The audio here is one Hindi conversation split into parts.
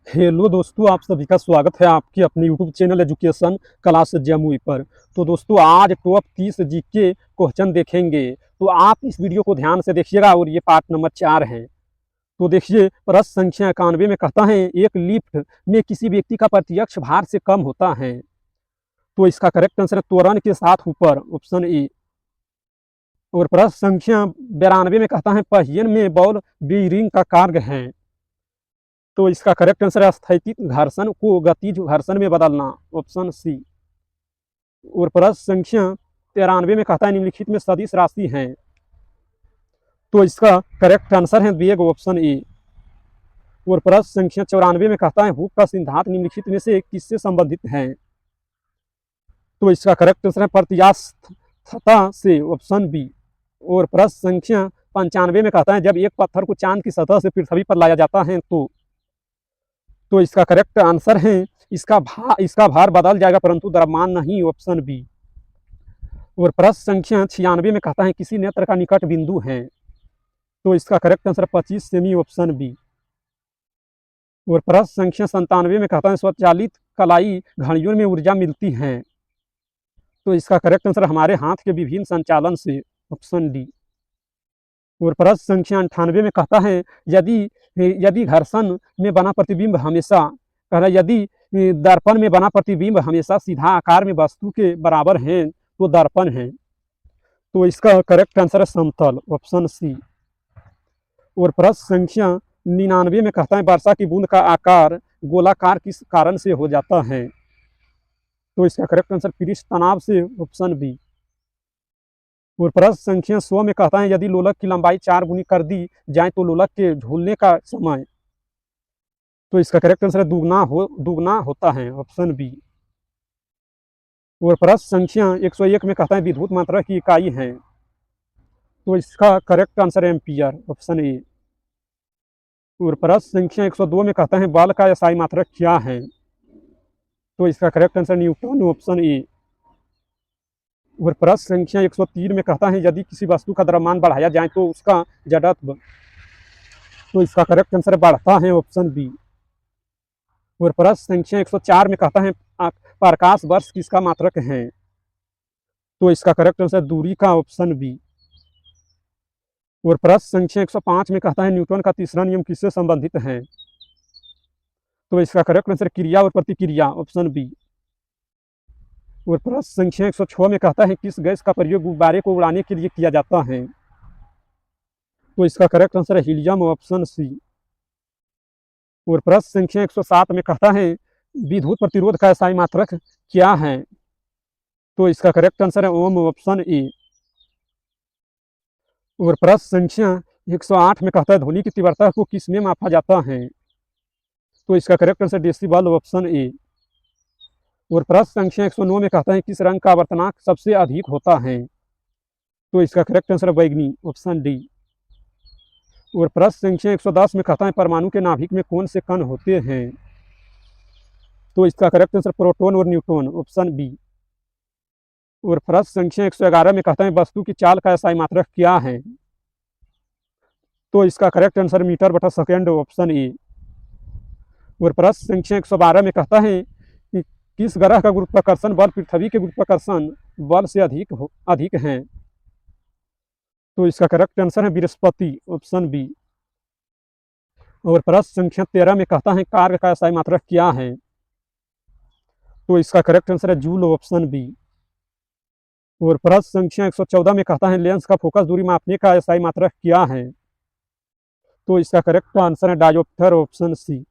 हेलो दोस्तों, आप सभी का स्वागत है आपके अपने YouTube channel education class Jamui पर। तो दोस्तों, आज टॉप 30 जीके क्वेश्चन देखेंगे। तो आप इस वीडियो को ध्यान से देखिएगा और ये पार्ट नंबर 4 है। तो देखिए, प्रश्न संख्या 91 में कहता है एक लिफ्ट में किसी व्यक्ति का प्रत्यक्ष भार से कम होता है। तो इसका करेक्ट आंसर है त्वरण के साथ ऊपर, ऑप्शन ए। और प्रश्न संख्या 92 में कहता है पहियन में बॉल बीयरिंग का कार्य है। तो इसका करेक्ट आंसर है स्थैतिक घर्षण को गतिज घर्षण में बदलना, ऑप्शन सी। और प्रश्न संख्या 93 में कहता है निम्नलिखित में सदिश राशि है। तो इसका करेक्ट आंसर है वेग, ऑप्शन ए। और प्रश्न संख्या 94 में कहता है हुक का सिद्धांत निम्नलिखित में से किससे संबंधित है। तो इसका करेक्ट आंसर है प्रत्यास्थता से, ऑप्शन बी। और प्रश्न संख्या 95 में कहता है जब एक पत्थर को चांद की सतह से पृथ्वी पर लाया जाता है तो इसका करेक्ट आंसर है इसका भार बदल जाएगा परंतु द्रव्यमान नहीं, ऑप्शन बी। और प्रश्न संख्या 96 में कहता है किसी नेत्र का निकट बिंदु है। तो इसका correct answer 25 cm, option B. और प्रश्न संख्या 97 में कहता है स्वचालित कलाई घड़ियों में ऊर्जा मिलती है। तो इसका करेक्ट आंसर हमारे हाथ के विभिन्न संचालन से, ऑप्शन डी। और प्रश्न संख्या 98 में कहता है यदि यदि घर्षण में बना प्रतिबिंब हमेशा कह रहा है यदि दर्पण में बना प्रतिबिंब हमेशा सीधा आकार में वस्तु के बराबर है तो दर्पण है। तो इसका करेक्ट आंसर है समतल, ऑप्शन सी। और प्रश्न संख्या 99 में कहता है वर्षा की बूंद का आकार गोलाकार किस कारण से हो जाता है। तो इसका करेक्ट आंसर पृष्ठ तनाव से, ऑप्शन बी। और प्रश्न संख्या 100 में कहता है यदि लोलक की लंबाई 4 गुनी कर दी जाए तो लोलक के झूलने का समय। तो इसका करेक्ट आंसर दुगना होता है, ऑप्शन बी। और प्रश्न संख्या 101 में कहता है विद्युत मात्रा की इकाई है। तो इसका correct answer ampere, option A. और प्रश्न संख्या 102 में कहता है बल का एसआई मात्रक क्या है। तो इसका correct answer Newton, option A. और प्रश्न संख्या 103 में कहता है यदि किसी वस्तु का द्रव्यमान बढ़ाया जाए तो उसका जड़त्व। तो इसका करेक्ट आंसर बढ़ता है, ऑप्शन बी। और प्रश्न संख्या 104 में कहता है प्रकाश वर्ष किसका मात्रक है। तो इसका करेक्ट आंसर दूरी का, ऑप्शन बी। और प्रश्न संख्या 105 में कहता है न्यूटन का तीसरा नियम किससे संबंधित है। तो इसका करेक्ट आंसर क्रिया और प्रतिक्रिया, ऑप्शन बी। और प्रश्न संख्या 106 में कहता है किस गैस का प्रयोग गुब्बारे को उड़ाने के लिए किया जाता है। तो इसका करेक्ट आंसर है हीलियम, ऑप्शन सी। और प्रश्न संख्या 107 में कहता है विद्युत प्रतिरोध का एसआई मात्रक क्या है। तो इसका करेक्ट आंसर है ओम, ऑप्शन ए। और प्रश्न संख्या 108 में कहता है ध्वनि की तीव्रता को किस में मापा जाता है। तो इसका correct answer decibel, option A. और प्रश्न संख्या 109 में कहता है किस रंग का आवर्तनांक सबसे अधिक होता है। तो इसका करेक्ट आंसर बैगनी, ऑप्शन डी। और प्रश्न संख्या 110 में कहता है परमाणु के नाभिक में कौन से कण होते हैं। तो इसका करेक्ट आंसर प्रोटॉन और न्यूट्रॉन, ऑप्शन बी। और प्रश्न संख्या 111 में कहता है वस्तु की चाल का एसआई मात्रक क्या है। तो इसका करेक्ट आंसर मीटर बटा सेकेंड, ऑप्शन ए। और प्रश्न संख्या 112 में कहता है कि किस ग्रह का गुरुत्वाकर्षण बल पृथ्वी के गुरुत्वाकर्षण बल से अधिक है। तो इसका करेक्ट आंसर है बृहस्पति, ऑप्शन बी। और प्रश्न संख्या 13 में कहता है कार्य का एसआई मात्रक क्या है। तो इसका करेक्ट आंसर है जूल, ऑप्शन बी। और प्रश्न संख्या 114 में कहता है लेंस का फोकस दूरी मापने का एसआई मात्रक क्या है। तो इसका करेक्ट आंसर है डायोप्टर, ऑप्शन सी।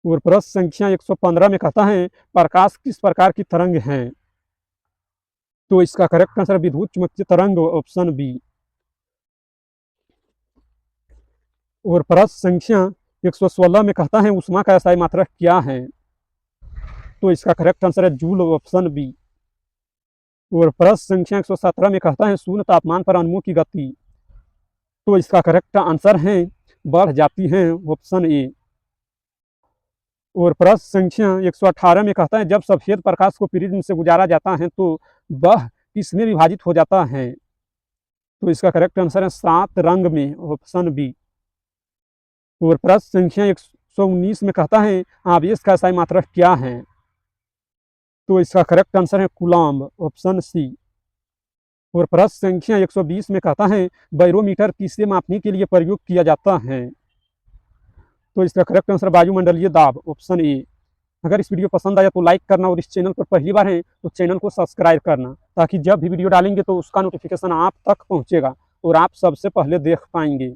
और प्रश्न संख्या 115 में कहता है प्रकाश किस प्रकार की तरंग है। तो इसका करेक्ट आंसर विद्युत चुम्बकीय तरंग, ऑप्शन बी। और प्रश्न संख्या 116 में कहता है ऊष्मा का एसआई मात्रक क्या है। तो इसका करेक्ट आंसर है जूल, ऑप्शन बी। और प्रश्न संख्या 117 में कहता है शून्य तापमान पर अणुओं की गति। तो इसका करेक्ट आंसर है बढ़ जाती है, ऑप्शन ए। और प्रश्न संख्या 118 में कहता है जब सफेद प्रकाश को प्रिज्म से गुजारा जाता है तो वह किसमें विभाजित हो जाता है। तो इसका करेक्ट आंसर है 7 रंग में, ऑप्शन बी। और प्रश्न संख्या 119 में कहता है आवेश का SI मात्रक क्या है? तो इसका करेक्ट आंसर है कूलम्ब, ऑप्शन सी। और प्रश्न संख्या 120 में कहता है बैरोमीटर किसे मापने के लिए प्रयोग किया जाता है? तो इसका करेक्ट आंसर वायुमंडलीय दाब, ऑप्शन ए। अगर इस वीडियो पसंद आया तो लाइक करना और इस चैनल पर पहली बार है तो चैनल को सब्सक्राइब करना, ताकि जब भी वीडियो डालेंगे तो उसका नोटिफिकेशन आप तक पहुंचेगा और आप सबसे पहले देख पाएंगे।